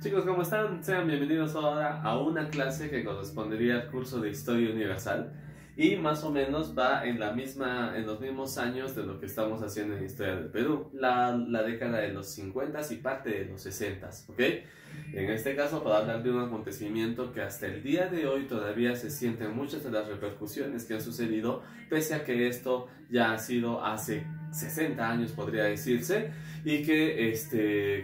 Chicos, ¿cómo están? Sean bienvenidos ahora a una clase que correspondería al curso de Historia Universal y más o menos va en los mismos años de lo que estamos haciendo en Historia del Perú, la década de los 50 y parte de los 60, ¿ok? En este caso, para hablar de un acontecimiento que hasta el día de hoy todavía se sienten muchas de las repercusiones que han sucedido, pese a que esto ya ha sido hace 60 años, podría decirse, y que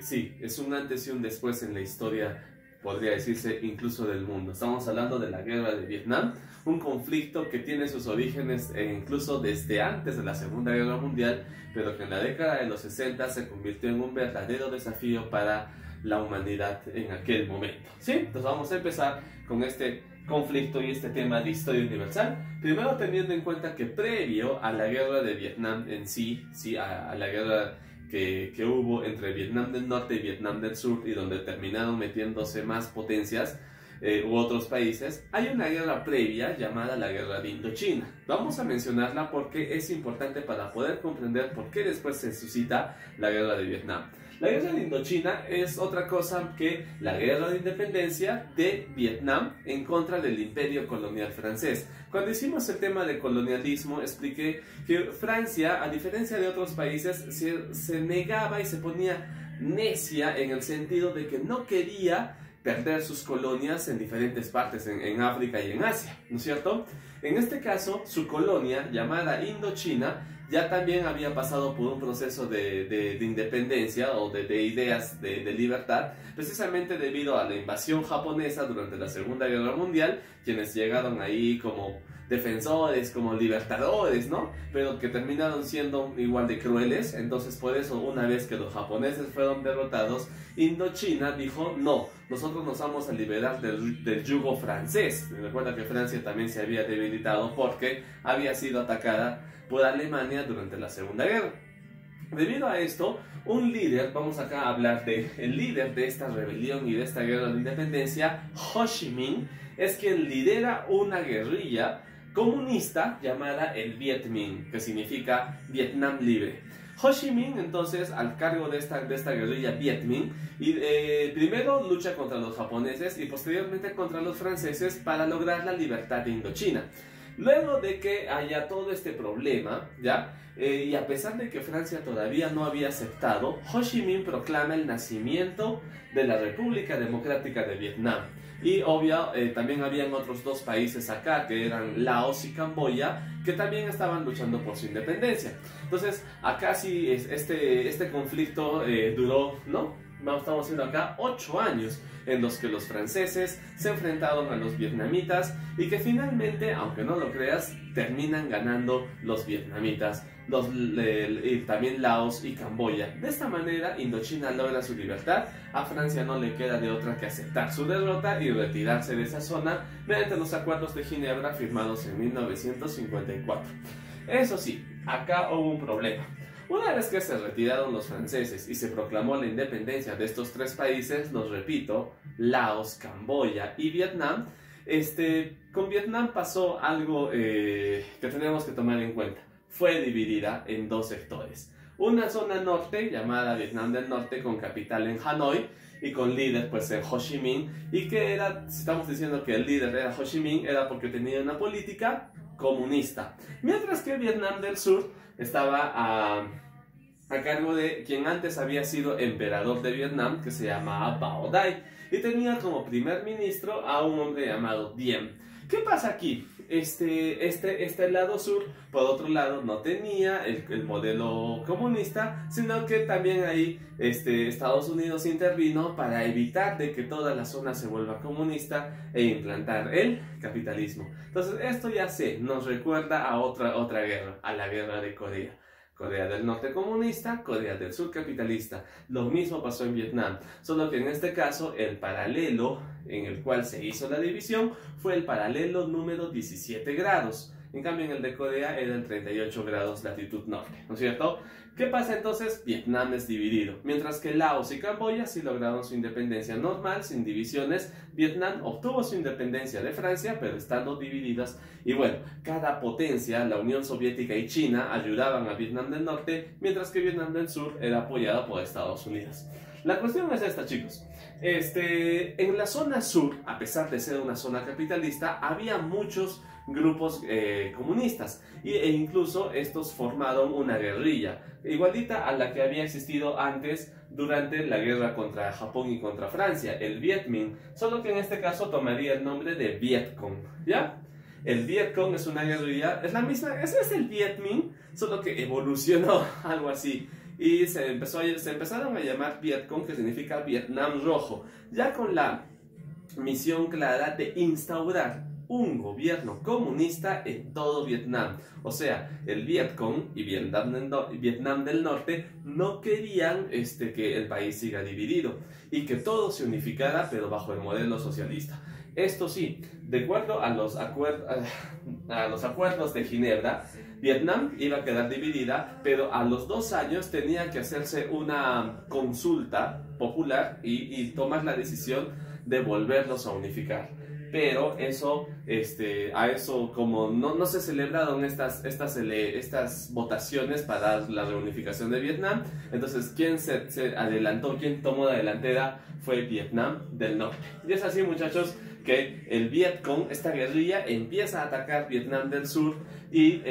sí, es un antes y un después en la historia, podría decirse, incluso del mundo. Estamos hablando de la guerra de Vietnam, un conflicto que tiene sus orígenes incluso desde antes de la Segunda Guerra Mundial, pero que en la década de los 60 se convirtió en un verdadero desafío para la humanidad en aquel momento. ¿Sí? Entonces vamos a empezar con este conflicto y este tema de historia universal, primero teniendo en cuenta que previo a la guerra de Vietnam en sí, a la guerra que hubo entre Vietnam del Norte y Vietnam del Sur, y donde terminaron metiéndose más potencias u otros países, hay una guerra previa llamada la Guerra de Indochina. Vamos a mencionarla porque es importante para poder comprender por qué después se suscita la Guerra de Vietnam. La Guerra de Indochina es otra cosa que la Guerra de Independencia de Vietnam en contra del Imperio Colonial francés. Cuando hicimos el tema de colonialismo, expliqué que Francia, a diferencia de otros países, se negaba y se ponía necia en el sentido de que no quería perder sus colonias en diferentes partes, en África y en Asia, ¿no es cierto? En este caso, su colonia, llamada Indochina, ya también había pasado por un proceso de independencia o de ideas de libertad, precisamente debido a la invasión japonesa durante la Segunda Guerra Mundial, quienes llegaron ahí como defensores, como libertadores, ¿no? Pero que terminaron siendo igual de crueles. Entonces, por eso, una vez que los japoneses fueron derrotados, Indochina dijo: no, nosotros nos vamos a liberar del yugo francés. Recuerda que Francia también se había debilitado porque había sido atacada por Alemania durante la Segunda Guerra. Debido a esto, un líder, vamos acá a hablar del líder de esta rebelión y de esta guerra de independencia, Ho Chi Minh, es quien lidera una guerrilla comunista llamada el Viet Minh, que significa Vietnam Libre. Ho Chi Minh, entonces, al cargo de esta guerrilla Viet Minh, primero lucha contra los japoneses y posteriormente contra los franceses para lograr la libertad de Indochina. Luego de que haya todo este problema, y a pesar de que Francia todavía no había aceptado, Ho Chi Minh proclama el nacimiento de la República Democrática de Vietnam. Y obvio, también habían otros dos países acá, que eran Laos y Camboya, que también estaban luchando por su independencia. Entonces, acá sí, este conflicto duró, ¿no? Estamos viendo acá 8 años en los que los franceses se enfrentaron a los vietnamitas y que finalmente, aunque no lo creas, terminan ganando los vietnamitas, y también Laos y Camboya. De esta manera, Indochina logra su libertad. A Francia no le queda de otra que aceptar su derrota y retirarse de esa zona mediante los acuerdos de Ginebra firmados en 1954. Eso sí, acá hubo un problema. Una vez que se retiraron los franceses y se proclamó la independencia de estos tres países, los repito, Laos, Camboya y Vietnam, con Vietnam pasó algo que tenemos que tomar en cuenta. Fue dividida en dos sectores. Una zona norte, llamada Vietnam del Norte, con capital en Hanoi y con líder pues en Ho Chi Minh, y que era, si estamos diciendo que el líder era Ho Chi Minh, era porque tenía una política comunista. Mientras que Vietnam del Sur estaba a cargo de quien antes había sido emperador de Vietnam, que se llamaba Bao Dai, y tenía como primer ministro a un hombre llamado Diem. ¿Qué pasa aquí? Este lado sur, por otro lado, no tenía el modelo comunista, sino que también ahí Estados Unidos intervino para evitar de que toda la zona se vuelva comunista e implantar el capitalismo. Entonces esto ya nos recuerda a otra guerra, a la guerra de Corea. Corea del Norte comunista, Corea del Sur capitalista. Lo mismo pasó en Vietnam, solo que en este caso el paralelo en el cual se hizo la división fue el paralelo número 17 grados. En cambio, en el de Corea era el 38 grados latitud norte, ¿no es cierto? ¿Qué pasa entonces? Vietnam es dividido. Mientras que Laos y Camboya sí lograron su independencia normal, sin divisiones, Vietnam obtuvo su independencia de Francia, pero estando divididas. Y bueno, cada potencia, la Unión Soviética y China, ayudaban a Vietnam del Norte, mientras que Vietnam del Sur era apoyado por Estados Unidos. La cuestión es esta, chicos. En la zona sur, a pesar de ser una zona capitalista, había muchos grupos comunistas e incluso estos formaron una guerrilla igualita a la que había existido antes durante la guerra contra Japón y contra Francia, el Viet Minh, solo que en este caso tomaría el nombre de Viet Cong, ¿ya? El Viet Cong es una guerrilla, es la misma, ese es el Viet Minh, solo que evolucionó algo así. Y se empezaron a llamar Viet Cong, que significa Vietnam Rojo, ya con la misión clara de instaurar un gobierno comunista en todo Vietnam. O sea, el Viet Cong y Vietnam del Norte no querían que el país siga dividido y que todo se unificara, pero bajo el modelo socialista. Esto sí, de acuerdo a los acuerdos de Ginebra, Vietnam iba a quedar dividida, pero a los 2 años tenía que hacerse una consulta popular y tomar la decisión de volverlos a unificar. Pero eso, como no se celebraron estas votaciones para la reunificación de Vietnam, entonces quien se adelantó, quien tomó la delantera fue Vietnam del Norte. Y es así, muchachos, que el Viet Cong, esta guerrilla, empieza a atacar Vietnam del Sur y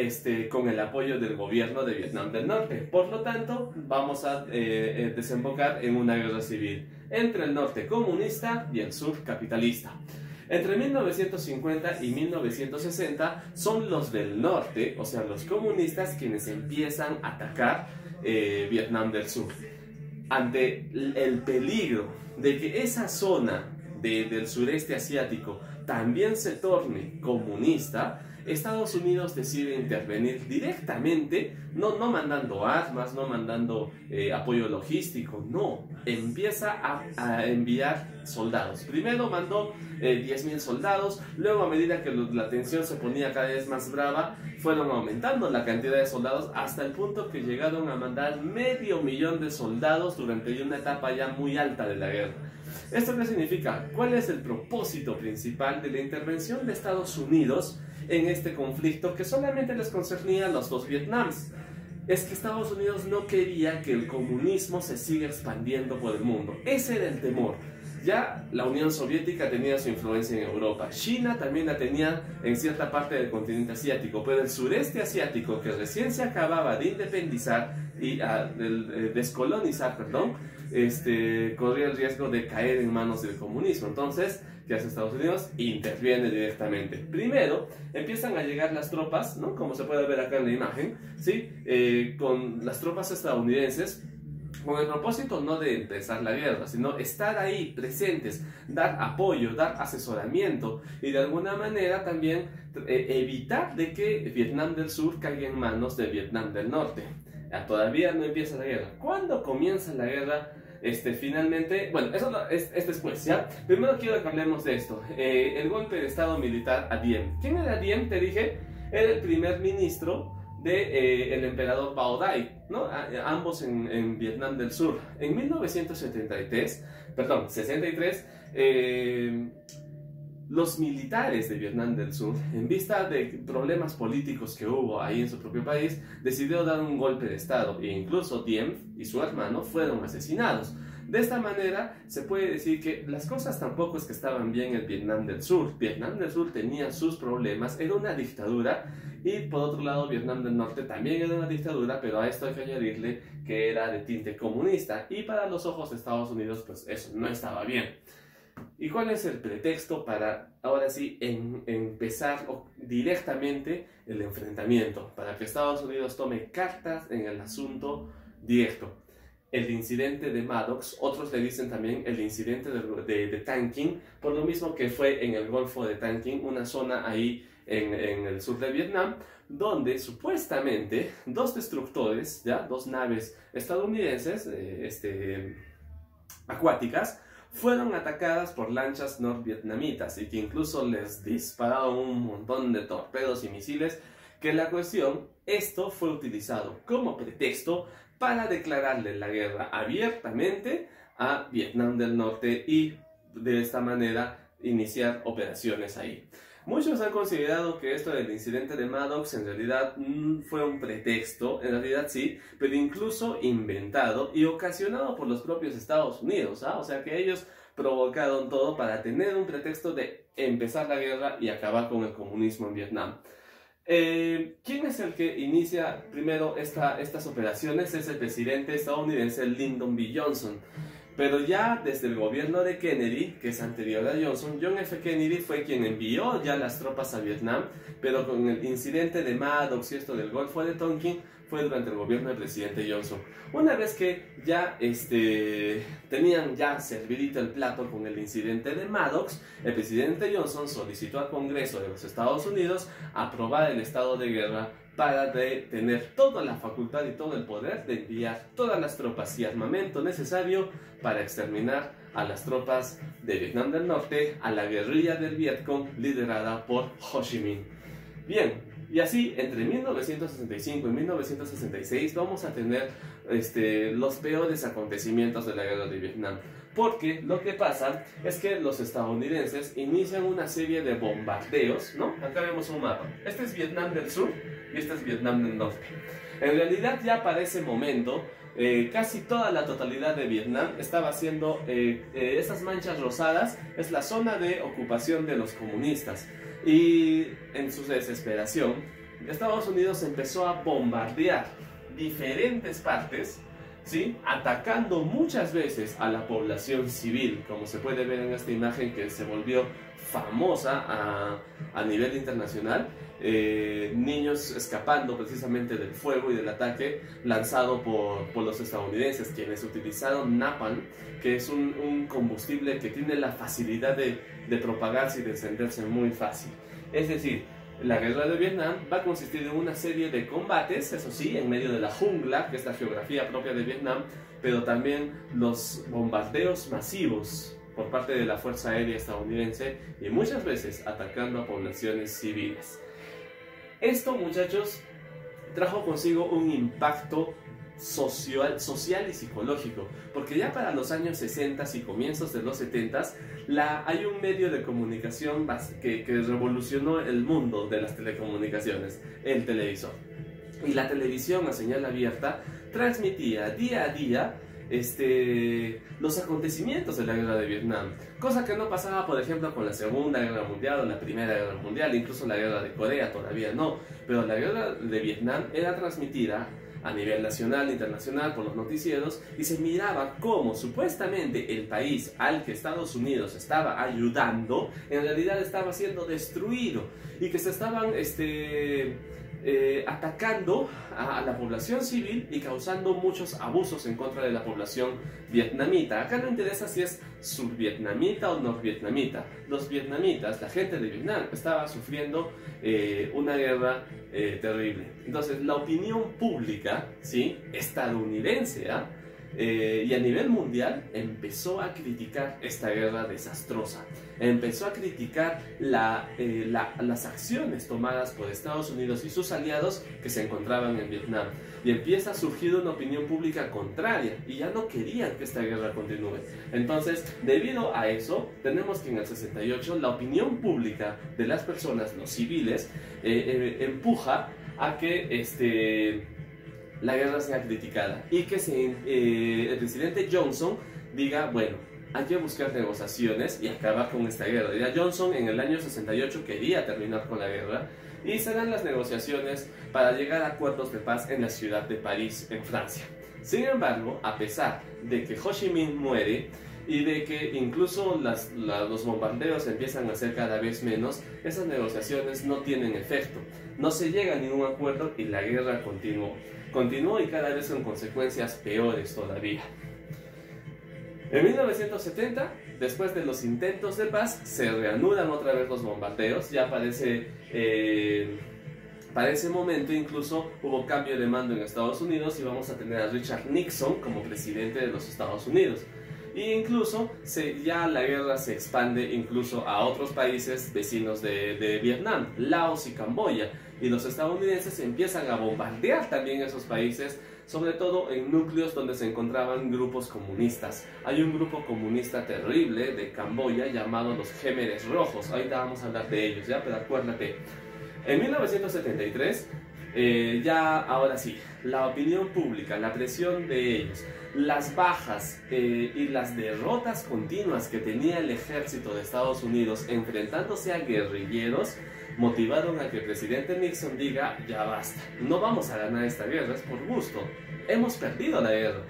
con el apoyo del gobierno de Vietnam del Norte. Por lo tanto, vamos a desembocar en una guerra civil entre el norte comunista y el sur capitalista. Entre 1950 y 1960 son los del norte, o sea, los comunistas, quienes empiezan a atacar Vietnam del Sur. Ante el peligro de que esa zona del sureste asiático también se torne comunista, Estados Unidos decide intervenir directamente, no mandando armas, no mandando apoyo logístico, no, empieza a enviar soldados. Primero mandó 10.000 soldados, luego a medida que la tensión se ponía cada vez más brava, fueron aumentando la cantidad de soldados hasta el punto que llegaron a mandar 500.000 de soldados durante una etapa ya muy alta de la guerra. ¿Esto qué significa? ¿Cuál es el propósito principal de la intervención de Estados Unidos en este conflicto que solamente les concernía a los dos Vietnams? Es que Estados Unidos no quería que el comunismo se siga expandiendo por el mundo. Ese era el temor. Ya la Unión Soviética tenía su influencia en Europa, China también la tenía en cierta parte del continente asiático, pero el sureste asiático, que recién se acababa de independizar y descolonizar, perdón, corría el riesgo de caer en manos del comunismo. Entonces, ¿qué hace Estados Unidos? Interviene directamente. Primero, empiezan a llegar las tropas, ¿no? Como se puede ver acá en la imagen, ¿sí? Con las tropas estadounidenses, con el propósito no de empezar la guerra, sino estar ahí presentes, dar apoyo, dar asesoramiento y de alguna manera también evitar de que Vietnam del Sur caiga en manos de Vietnam del Norte. Todavía no empieza la guerra. ¿Cuándo comienza la guerra? Finalmente, bueno, eso es después, ¿ya? Primero quiero que hablemos de esto. El golpe de estado militar a Diem. ¿Quién era Diem? Te dije, era el primer ministro el emperador Bao Dai, ¿no? Ambos en Vietnam del Sur. En 1963, los militares de Vietnam del Sur, en vista de problemas políticos que hubo ahí en su propio país, decidió dar un golpe de estado e incluso Diem y su hermano fueron asesinados. De esta manera se puede decir que las cosas tampoco es que estaban bien en Vietnam del Sur. Vietnam del Sur tenía sus problemas, era una dictadura, y por otro lado Vietnam del Norte también era una dictadura, pero a esto hay que añadirle que era de tinte comunista, y para los ojos de Estados Unidos pues eso no estaba bien. ¿Y cuál es el pretexto para ahora sí empezar directamente el enfrentamiento? Para que Estados Unidos tome cartas en el asunto directo. El incidente de Maddox, otros le dicen también el incidente de Tonkin, por lo mismo que fue en el Golfo de Tonkin, una zona ahí en el sur de Vietnam, donde supuestamente dos destructores, ¿ya? Dos naves estadounidenses acuáticas, fueron atacadas por lanchas norvietnamitas y que incluso les dispararon un montón de torpedos y misiles, que la cuestión, esto fue utilizado como pretexto para declararle la guerra abiertamente a Vietnam del Norte y de esta manera iniciar operaciones ahí. Muchos han considerado que esto del incidente de Maddox en realidad fue un pretexto, en realidad sí, pero incluso inventado y ocasionado por los propios Estados Unidos, ¿ah? O sea que ellos provocaron todo para tener un pretexto de empezar la guerra y acabar con el comunismo en Vietnam. ¿Quién es el que inicia primero estas operaciones? Es el presidente estadounidense Lyndon B. Johnson. Pero ya desde el gobierno de Kennedy, que es anterior a Johnson, John F. Kennedy fue quien envió ya las tropas a Vietnam, pero con el incidente de Maddox y esto del Golfo de Tonkin fue durante el gobierno del presidente Johnson. Una vez que ya tenían ya servidito el plato con el incidente de Maddox, el presidente Johnson solicitó al Congreso de los Estados Unidos aprobar el estado de guerra para tener toda la facultad y todo el poder de enviar todas las tropas y armamento necesario para exterminar a las tropas de Vietnam del Norte, a la guerrilla del Vietcong liderada por Ho Chi Minh. Bien, y así entre 1965 y 1966 vamos a tener los peores acontecimientos de la guerra de Vietnam. Porque lo que pasa es que los estadounidenses inician una serie de bombardeos, ¿no? Acá vemos un mapa. Este es Vietnam del Sur y este es Vietnam del Norte. En realidad ya para ese momento casi toda la totalidad de Vietnam estaba siendo, esas manchas rosadas es la zona de ocupación de los comunistas. Y en su desesperación, Estados Unidos empezó a bombardear diferentes partes, ¿sí? Atacando muchas veces a la población civil, como se puede ver en esta imagen que se volvió famosa a nivel internacional. Niños escapando precisamente del fuego y del ataque lanzado por los estadounidenses, quienes utilizaron napalm, que es un combustible que tiene la facilidad de propagarse y de encenderse muy fácil. Es decir, la guerra de Vietnam va a consistir en una serie de combates, eso sí, en medio de la jungla, que es la geografía propia de Vietnam, pero también los bombardeos masivos por parte de la Fuerza Aérea estadounidense y muchas veces atacando a poblaciones civiles. Esto, muchachos, trajo consigo un impacto social y psicológico, porque ya para los años 60 y comienzos de los 70 hay un medio de comunicación que revolucionó el mundo de las telecomunicaciones, el televisor. Y la televisión a señal abierta transmitía día a día los acontecimientes de la guerra de Vietnam, cosa que no pasaba, por ejemplo, con la Segunda Guerra Mundial o la Primera Guerra Mundial, incluso la guerra de Corea todavía no, pero la guerra de Vietnam era transmitida a nivel nacional e internacional por los noticieros y se miraba cómo supuestamente el país al que Estados Unidos estaba ayudando en realidad estaba siendo destruido y que se estaban atacando a la población civil y causando muchos abusos en contra de la población vietnamita. Acá no interesa si es survietnamita o norvietnamita. Los vietnamitas, la gente de Vietnam, estaba sufriendo una guerra terrible. Entonces la opinión pública, ¿sí?, estadounidense, y a nivel mundial empezó a criticar esta guerra desastrosa. Empezó a criticar las acciones tomadas por Estados Unidos y sus aliados que se encontraban en Vietnam. Y empieza a surgir una opinión pública contraria y ya no querían que esta guerra continúe. Entonces, debido a eso, tenemos que en el 68 la opinión pública de las personas, los civiles, empuja a que la guerra sea criticada y que el presidente Johnson diga, bueno, hay que buscar negociaciones y acabar con esta guerra. Ya Johnson en el año 68 quería terminar con la guerra y se dan las negociaciones para llegar a acuerdos de paz en la ciudad de París, en Francia. Sin embargo, a pesar de que Ho Chi Minh muere y de que incluso los bombardeos empiezan a ser cada vez menos, esas negociaciones no tienen efecto. No se llega a ningún acuerdo y la guerra continuó y cada vez con consecuencias peores todavía. En 1970, después de los intentos de paz, se reanudan otra vez los bombardeos. Ya para ese momento incluso hubo cambio de mando en Estados Unidos y vamos a tener a Richard Nixon como presidente de los Estados Unidos. E incluso ya la guerra se expande incluso a otros países vecinos de Vietnam, Laos y Camboya. Y los estadounidenses empiezan a bombardear también esos países, sobre todo en núcleos donde se encontraban grupos comunistas. Hay un grupo comunista terrible de Camboya llamado los Khmeres Rojos. Ahorita vamos a hablar de ellos, ¿ya? Pero acuérdate, en 1973, ya ahora sí, la opinión pública, la presión de ellos, las bajas y las derrotas continuas que tenía el ejército de Estados Unidos enfrentándose a guerrilleros, motivaron a que el presidente Nixon diga: ya basta, no vamos a ganar esta guerra, es por gusto, hemos perdido la guerra.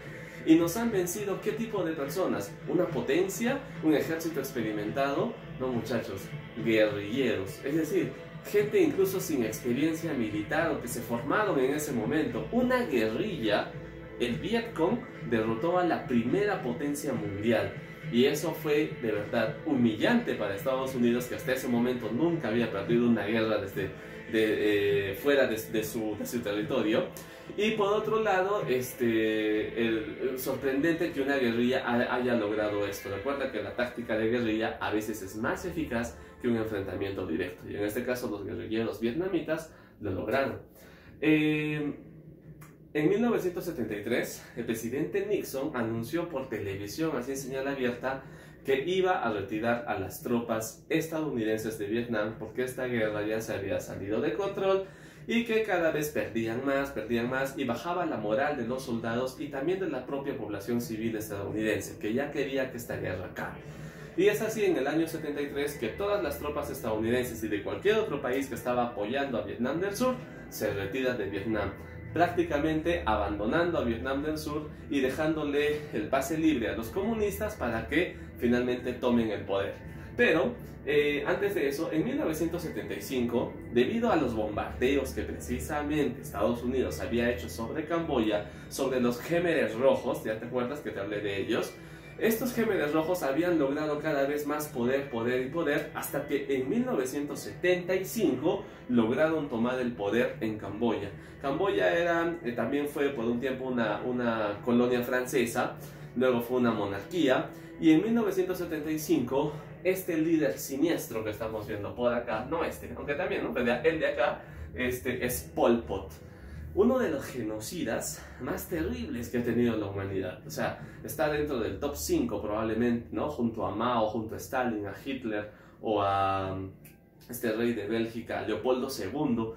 Y nos han vencido, ¿qué tipo de personas? ¿Una potencia? ¿Un ejército experimentado? No, muchachos, guerrilleros, es decir, gente incluso sin experiencia militar o que se formaron en ese momento. Una guerrilla, el Vietcong, derrotó a la primera potencia mundial. Y eso fue de verdad humillante para Estados Unidos, que hasta ese momento nunca había perdido una guerra fuera de su territorio. Y por otro lado, sorprendente que una guerrilla haya logrado esto. Recuerda que la táctica de guerrilla a veces es más eficaz que un enfrentamiento directo. Y en este caso los guerrilleros vietnamitas lo lograron. En 1973, el presidente Nixon anunció por televisión, así en señal abierta, que iba a retirar a las tropas estadounidenses de Vietnam porque esta guerra ya se había salido de control y que cada vez perdían más y bajaba la moral de los soldados y también de la propia población civil estadounidense, que ya quería que esta guerra acabe. Y es así en el año 73 que todas las tropas estadounidenses y de cualquier otro país que estaba apoyando a Vietnam del Sur se retiran de Vietnam, prácticamente abandonando a Vietnam del Sur y dejándole el pase libre a los comunistas para que finalmente tomen el poder. Pero antes de eso, en 1975, debido a los bombardeos que precisamente Estados Unidos había hecho sobre Camboya, sobre los Khmeres Rojos, ya te acuerdas que te hablé de ellos, estos Khmeres Rojos habían logrado cada vez más poder, hasta que en 1975 lograron tomar el poder en Camboya. Camboya también fue por un tiempo una colonia francesa, luego fue una monarquía, y en 1975 este líder siniestro que estamos viendo por acá, no aunque también, ¿no? Pero el de acá, es Pol Pot. Uno de los genocidas más terribles que ha tenido la humanidad. O sea, está dentro del top 5 probablemente, ¿no? Junto a Mao, junto a Stalin, a Hitler o a este rey de Bélgica, Leopoldo II.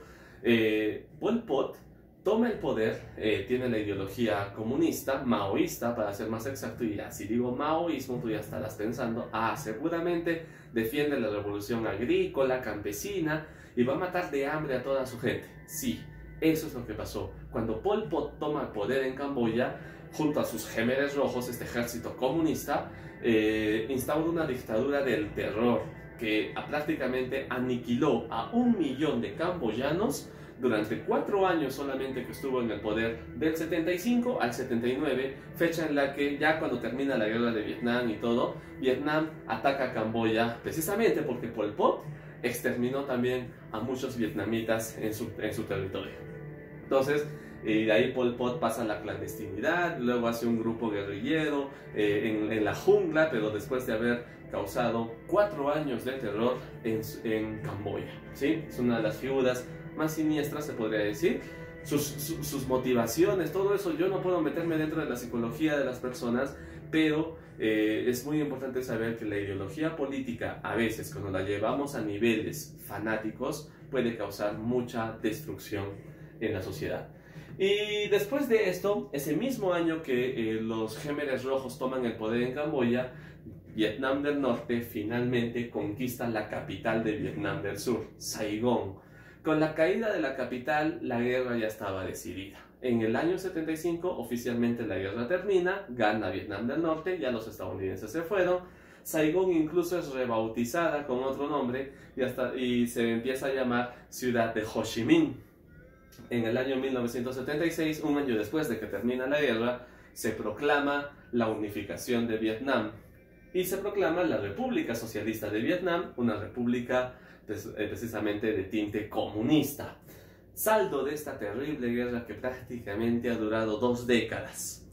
Pol Pot toma el poder, tiene la ideología comunista, maoísta para ser más exacto, y si digo maoísmo tú ya estarás pensando, seguramente defiende la revolución agrícola, campesina, y va a matar de hambre a toda su gente. Sí. Eso es lo que pasó. Cuando Pol Pot toma el poder en Camboya, junto a sus Khmeres Rojos, este ejército comunista, instaura una dictadura del terror que prácticamente aniquiló a 1 millón de camboyanos durante 4 años solamente que estuvo en el poder, del 75 al 79, fecha en la que ya cuando termina la guerra de Vietnam y todo, Vietnam ataca a Camboya precisamente porque Pol Pot exterminó también a muchos vietnamitas en su territorio. Entonces, de ahí Pol Pot pasa a la clandestinidad, luego hace un grupo guerrillero en la jungla, pero después de haber causado 4 años de terror en Camboya, ¿sí? Es una de las figuras más siniestras, se podría decir. Sus motivaciones, todo eso, yo no puedo meterme dentro de la psicología de las personas, pero es muy importante saber que la ideología política, a veces cuando la llevamos a niveles fanáticos, puede causar mucha destrucción en la sociedad. Y después de esto, ese mismo año que los Khmeres Rojos toman el poder en Camboya, Vietnam del Norte finalmente conquista la capital de Vietnam del Sur, Saigón. Con la caída de la capital, la guerra ya estaba decidida. En el año 75, oficialmente la guerra termina, gana Vietnam del Norte, ya los estadounidenses se fueron. Saigón incluso es rebautizada con otro nombre y se empieza a llamar Ciudad de Ho Chi Minh. En el año 1976, un año después de que termina la guerra, se proclama la unificación de Vietnam y se proclama la República Socialista de Vietnam, una república precisamente de tinte comunista. Saldo de esta terrible guerra que prácticamente ha durado 2 décadas.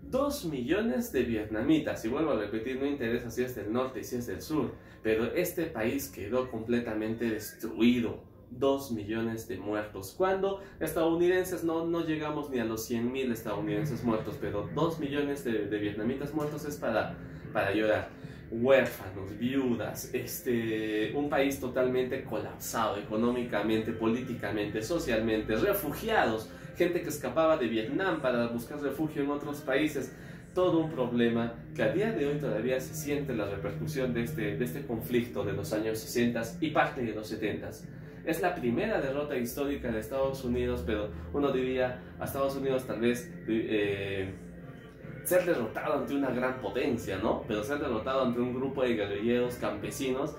2 millones de vietnamitas, y vuelvo a repetir, no interesa si es del norte y si es del sur, pero este país quedó completamente destruido 2 millones de muertos. Cuando estadounidenses no llegamos ni a los 100.000 estadounidenses muertos, pero 2 millones de vietnamitas muertos es para llorar. Huérfanos, viudas, un país totalmente colapsado económicamente, políticamente, socialmente, refugiados, gente que escapaba de Vietnam para buscar refugio en otros países. Todo un problema que a día de hoy todavía se siente la repercusión de este conflicto de los años 60 y parte de los 70. Es la primera derrota histórica de Estados Unidos, pero uno diría a Estados Unidos tal vez ser derrotado ante una gran potencia, ¿no? Pero ser derrotado ante un grupo de guerrilleros campesinos,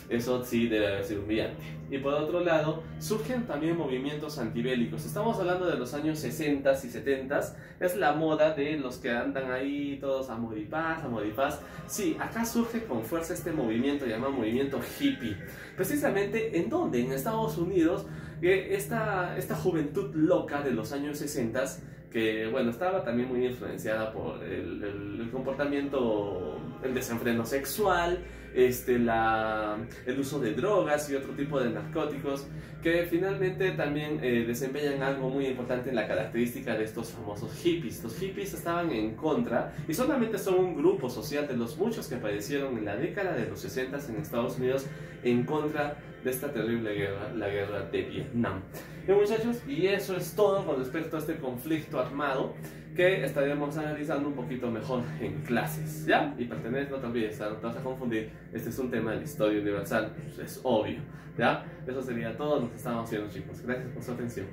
eso sí debe haber sido humillante. Y por otro lado, surgen también movimientos antibélicos. Estamos hablando de los años 60 y 70, es la moda de los que andan ahí todos amor y paz, amor y paz. Sí, acá surge con fuerza este movimiento llamado movimiento hippie. Precisamente, ¿en dónde? En Estados Unidos, esta juventud loca de los años 60, que bueno, estaba también muy influenciada por el comportamiento, el desenfreno sexual, el uso de drogas y otro tipo de narcóticos, que finalmente también desempeñan algo muy importante en la característica de estos famosos hippies. Los hippies estaban en contra, y solamente son un grupo social de los muchos que aparecieron en la década de los 60 en Estados Unidos en contra de esta terrible guerra, la guerra de Vietnam. Bien, muchachos, y eso es todo con respecto a este conflicto armado que estaremos analizando un poquito mejor en clases, ¿ya? Y para tener, no te olvides, no te vas a confundir, este es un tema de la historia universal, pues es obvio, ¿ya? Eso sería todo, nos estamos viendo, chicos. Gracias por su atención.